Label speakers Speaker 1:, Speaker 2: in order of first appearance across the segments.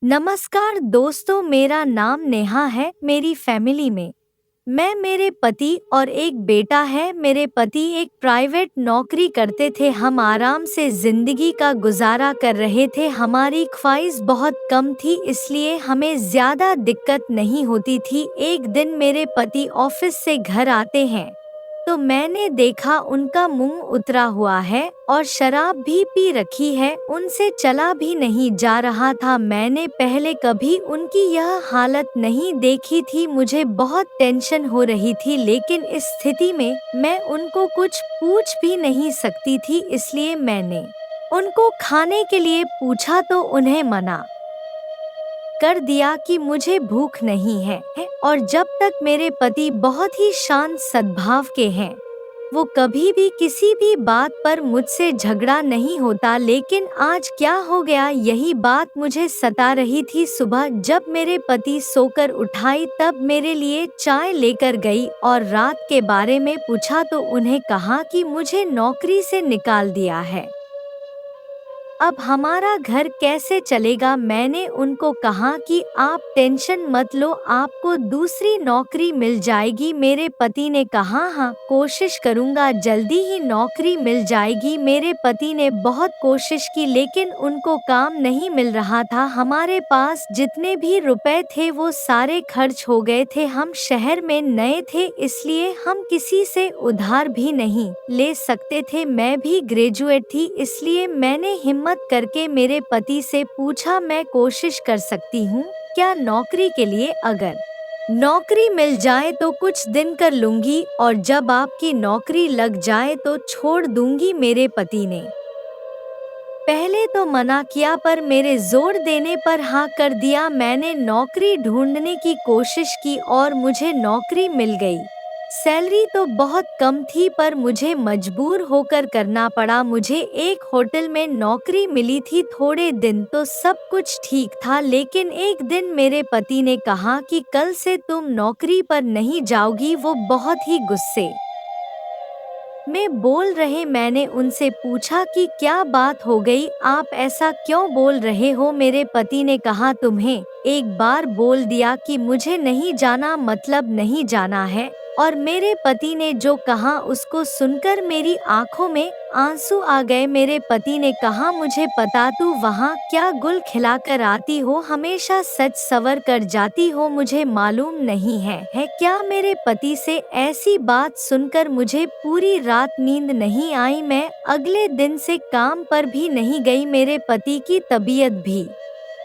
Speaker 1: नमस्कार दोस्तों, मेरा नाम नेहा है। मेरी फैमिली में मैं, मेरे पति और एक बेटा है। मेरे पति एक प्राइवेट नौकरी करते थे। हम आराम से जिंदगी का गुजारा कर रहे थे। हमारी ख्वाहिश बहुत कम थी, इसलिए हमें ज्यादा दिक्कत नहीं होती थी। एक दिन मेरे पति ऑफिस से घर आते हैं तो मैंने देखा उनका मुंह उतरा हुआ है और शराब भी पी रखी है। उनसे चला भी नहीं जा रहा था। मैंने पहले कभी उनकी यह हालत नहीं देखी थी। मुझे बहुत टेंशन हो रही थी, लेकिन इस स्थिति में मैं उनको कुछ पूछ भी नहीं सकती थी। इसलिए मैंने उनको खाने के लिए पूछा तो उन्हें मना कर दिया कि मुझे भूख नहीं है। और जब तक मेरे पति बहुत ही शांत सद्भाव के हैं, वो कभी भी किसी भी बात पर मुझसे झगड़ा नहीं होता। लेकिन आज क्या हो गया, यही बात मुझे सता रही थी। सुबह जब मेरे पति सोकर उठाई तब मेरे लिए चाय लेकर गई और रात के बारे में पूछा तो उन्हें कहा कि मुझे नौकरी से निकाल दिया है। अब हमारा घर कैसे चलेगा। मैंने उनको कहा कि आप टेंशन मत लो, आपको दूसरी नौकरी मिल जाएगी। मेरे पति ने कहा हाँ, कोशिश करूंगा, जल्दी ही नौकरी मिल जाएगी। मेरे पति ने बहुत कोशिश की, लेकिन उनको काम नहीं मिल रहा था। हमारे पास जितने भी रुपए थे वो सारे खर्च हो गए थे। हम शहर में नए थे, इसलिए हम किसी से उधार भी नहीं ले सकते थे। मैं भी ग्रेजुएट थी, इसलिए मैंने हिम्मत करके मेरे पति से पूछा, मैं कोशिश कर सकती हूँ क्या नौकरी के लिए? अगर नौकरी मिल जाए तो कुछ दिन कर लूंगी और जब आपकी नौकरी लग जाए तो छोड़ दूंगी। मेरे पति ने पहले तो मना किया, पर मेरे जोर देने पर हाँ कर दिया। मैंने नौकरी ढूंढने की कोशिश की और मुझे नौकरी मिल गई। सैलरी तो बहुत कम थी, पर मुझे मजबूर होकर करना पड़ा। मुझे एक होटल में नौकरी मिली थी। थोड़े दिन तो सब कुछ ठीक था, लेकिन एक दिन मेरे पति ने कहा कि कल से तुम नौकरी पर नहीं जाओगी। वो बहुत ही गुस्से में बोल रहे। मैंने उनसे पूछा कि क्या बात हो गई, आप ऐसा क्यों बोल रहे हो? मेरे पति ने कहा, तुम्हें एक बार बोल दिया कि मुझे नहीं जाना मतलब नहीं जाना है। और मेरे पति ने जो कहा उसको सुनकर मेरी आंखों में आंसू आ गए। मेरे पति ने कहा, मुझे पता तू वहाँ क्या गुल खिलाकर आती हो, हमेशा सच सवर कर जाती हो, मुझे मालूम नहीं है क्या? मेरे पति से ऐसी बात सुनकर मुझे पूरी रात नींद नहीं आई। मैं अगले दिन से काम पर भी नहीं गई। मेरे पति की तबीयत भी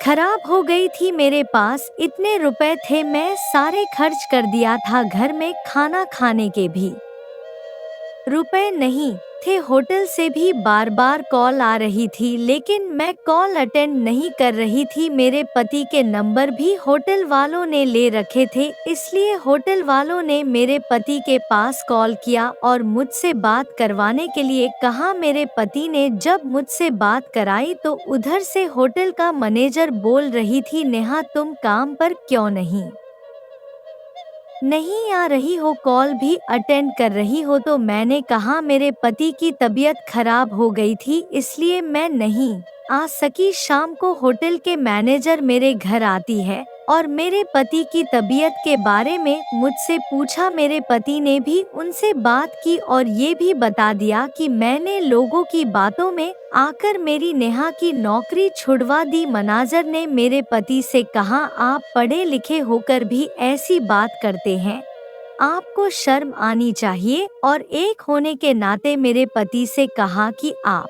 Speaker 1: खराब हो गई थी। मेरे पास इतने रुपए थे, मैं सारे खर्च कर दिया था। घर में खाना खाने के भी रुपए नहीं थे। होटल से भी बार बार कॉल आ रही थी, लेकिन मैं कॉल अटेंड नहीं कर रही थी। मेरे पति के नंबर भी होटल वालों ने ले रखे थे, इसलिए होटल वालों ने मेरे पति के पास कॉल किया और मुझसे बात करवाने के लिए कहा। मेरे पति ने जब मुझसे बात कराई तो उधर से होटल का मैनेजर बोल रही थी, नेहा तुम काम पर क्यों नहीं आ रही हो, कॉल भी अटेंड कर रही हो? तो मैंने कहा मेरे पति की तबीयत खराब हो गई थी, इसलिए मैं नहीं आ सकी। शाम को होटल के मैनेजर मेरे घर आती है और मेरे पति की तबीयत के बारे में मुझसे पूछा। मेरे पति ने भी उनसे बात की और ये भी बता दिया कि मैंने लोगों की बातों में आकर मेरी नेहा की नौकरी छुड़वा दी। मैनेजर ने मेरे पति से कहा, आप पढ़े लिखे होकर भी ऐसी बात करते हैं, आपको शर्म आनी चाहिए। और एक होने के नाते मेरे पति से कहा कि आप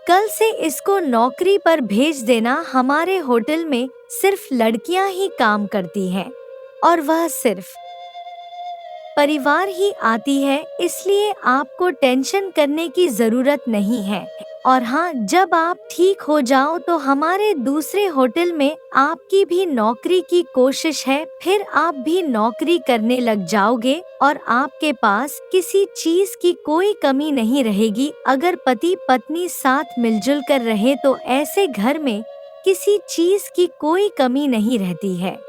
Speaker 1: कल से इसको नौकरी पर भेज देना। हमारे होटल में सिर्फ लड़कियां ही काम करती हैं और वह सिर्फ परिवार ही आती है, इसलिए आपको टेंशन करने की जरूरत नहीं है। और हाँ, जब आप ठीक हो जाओ तो हमारे दूसरे होटल में आपकी भी नौकरी की कोशिश है, फिर आप भी नौकरी करने लग जाओगे और आपके पास किसी चीज की कोई कमी नहीं रहेगी। अगर पति पत्नी साथ मिलजुल कर रहे तो ऐसे घर में किसी चीज की कोई कमी नहीं रहती है।